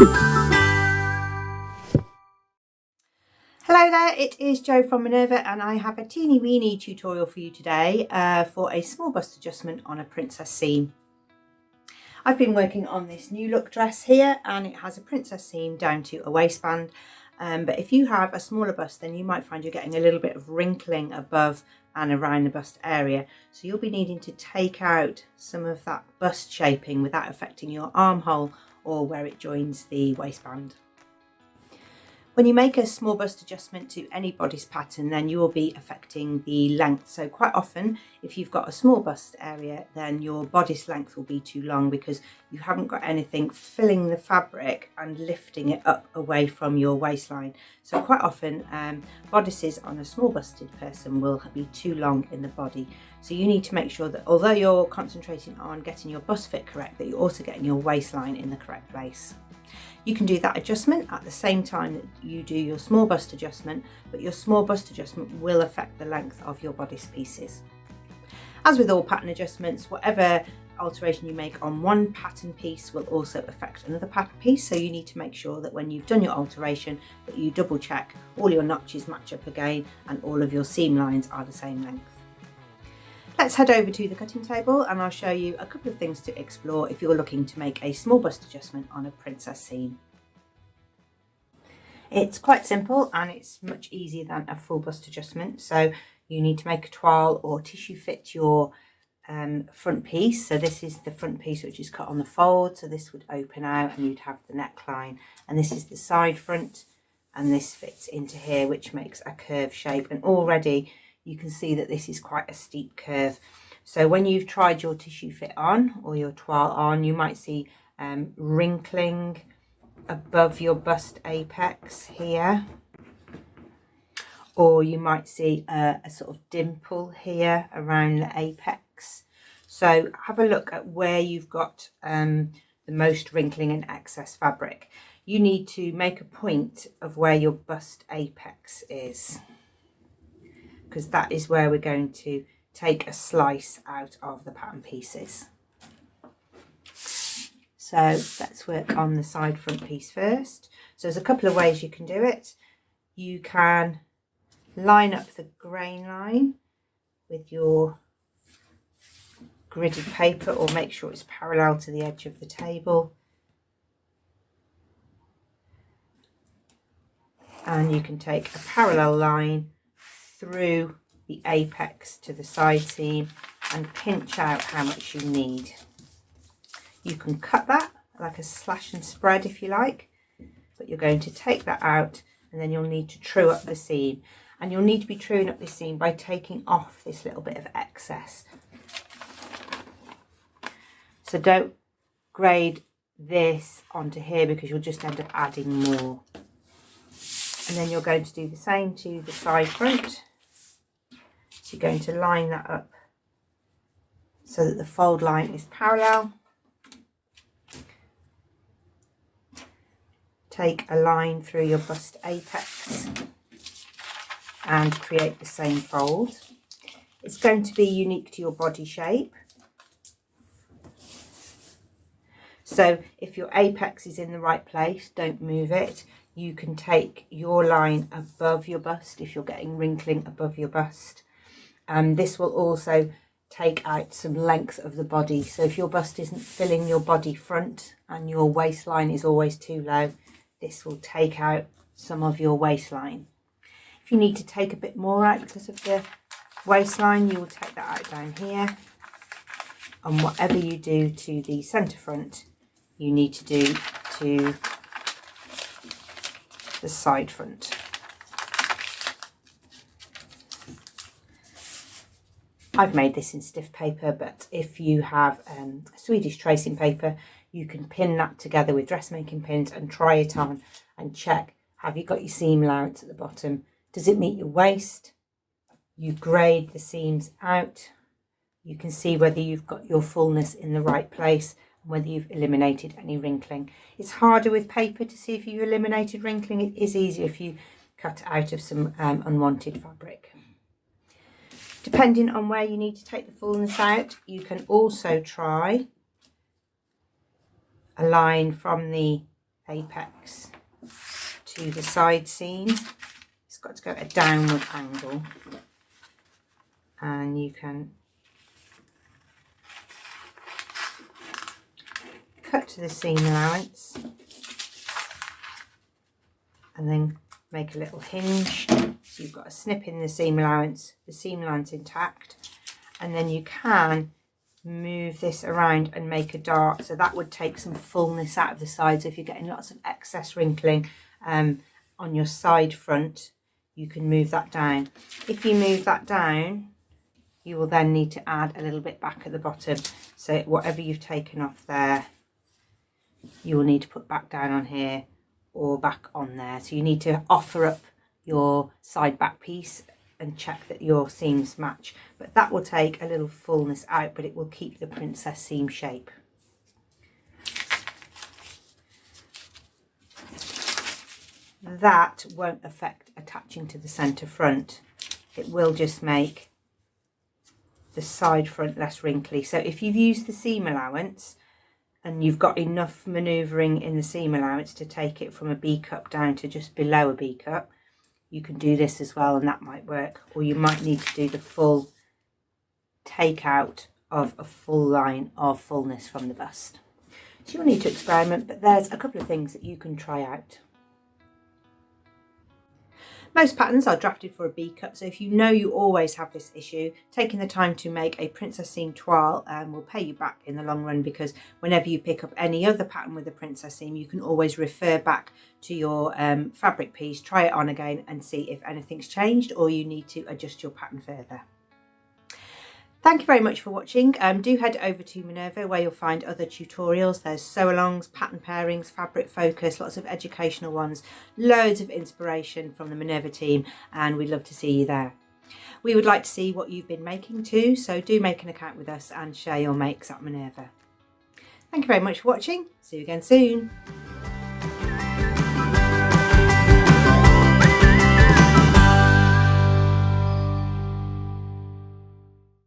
Hello there, it is Jo from Minerva and I have a teeny weeny tutorial for you today for a small bust adjustment on a princess seam. I've been working on this new look dress here and it has a princess seam down to a waistband, but if you have a smaller bust then you might find you're getting a little bit of wrinkling above and around the bust area, so you'll be needing to take out some of that bust shaping without affecting your armhole or where it joins the waistband. When you make a small bust adjustment to any bodice pattern, then you will be affecting the length. So quite often, if you've got a small bust area, then your bodice length will be too long because you haven't got anything filling the fabric and lifting it up away from your waistline. So quite often, bodices on a small busted person will be too long in the body. So you need to make sure that although you're concentrating on getting your bust fit correct, that you're also getting your waistline in the correct place. You can do that adjustment at the same time that you do your small bust adjustment, but your small bust adjustment will affect the length of your bodice pieces. As with all pattern adjustments, whatever alteration you make on one pattern piece will also affect another pattern piece, so you need to make sure that when you've done your alteration that you double check all your notches match up again and all of your seam lines are the same length. Let's head over to the cutting table and I'll show you a couple of things to explore if you're looking to make a small bust adjustment on a princess seam. It's quite simple and it's much easier than a full bust adjustment. So you need to make a toile or tissue fit your front piece. So this is the front piece which is cut on the fold, so this would open out and you'd have the neckline, and this is the side front and this fits into here, which makes a curved shape, and already you can see that this is quite a steep curve. So when you've tried your tissue fit on or your toile on, you might see wrinkling above your bust apex here, or you might see a sort of dimple here around the apex. So have a look at where you've got the most wrinkling and excess fabric. You need to make a point of where your bust apex is, because that is where we're going to take a slice out of the pattern pieces. So let's work on the side front piece first. So there's a couple of ways you can do it. You can line up the grain line with your gridded paper, or make sure it's parallel to the edge of the table. And you can take a parallel line through the apex to the side seam and pinch out how much you need. You can cut that like a slash and spread if you like, but you're going to take that out and then you'll need to true up the seam, and you'll need to be truing up this seam by taking off this little bit of excess. So don't grade this onto here because you'll just end up adding more. And then you're going to do the same to the side front. So you're going to line that up so that the fold line is parallel. Take a line through your bust apex and create the same fold. It's going to be unique to your body shape. So if your apex is in the right place, don't move it. You can take your line above your bust if you're getting wrinkling above your bust. This will also take out some length of the body. So if your bust isn't filling your body front and your waistline is always too low, this will take out some of your waistline. If you need to take a bit more out because of the waistline, you will take that out down here. And whatever you do to the centre front, you need to do to the side front. I've made this in stiff paper, but if you have Swedish tracing paper, you can pin that together with dressmaking pins and try it on and check, have you got your seam allowance at the bottom? Does it meet your waist? You grade the seams out. You can see whether you've got your fullness in the right place, whether you've eliminated any wrinkling. It's harder with paper to see if you eliminated wrinkling. It is easier if you cut out of some unwanted fabric. Depending on where you need to take the fullness out, you can also try a line from the apex to the side seam. It's got to go at a downward angle, and you can cut to the seam allowance and then make a little hinge. So you've got a snip in the seam allowance, the seam line's intact, and then you can move this around and make a dart, so that would take some fullness out of the sides. If you're getting lots of excess wrinkling on your side front, you can move that down. If you move that down, you will then need to add a little bit back at the bottom, so whatever you've taken off there you will need to put back down on here or back on there. So you need to offer up your side back piece and check that your seams match, but that will take a little fullness out, but it will keep the princess seam shape. That won't affect attaching to the centre front. It will just make the side front less wrinkly. So if you've used the seam allowance and you've got enough manoeuvring in the seam allowance to take it from a B cup down to just below a B cup, you can do this as well, and that might work. Or you might need to do the full take out of a full line of fullness from the bust. So you'll need to experiment, but there's a couple of things that you can try out. Most patterns are drafted for a B cup, so if you know you always have this issue, taking the time to make a princess seam toile will pay you back in the long run, because whenever you pick up any other pattern with a princess seam, you can always refer back to your fabric piece, try it on again and see if anything's changed or you need to adjust your pattern further. Thank you very much for watching. Do head over to Minerva, where you'll find other tutorials. There's sew-alongs, pattern pairings, fabric focus, lots of educational ones, loads of inspiration from the Minerva team, and we'd love to see you there. We would like to see what you've been making too, so do make an account with us and share your makes at Minerva. Thank you very much for watching. See you again soon.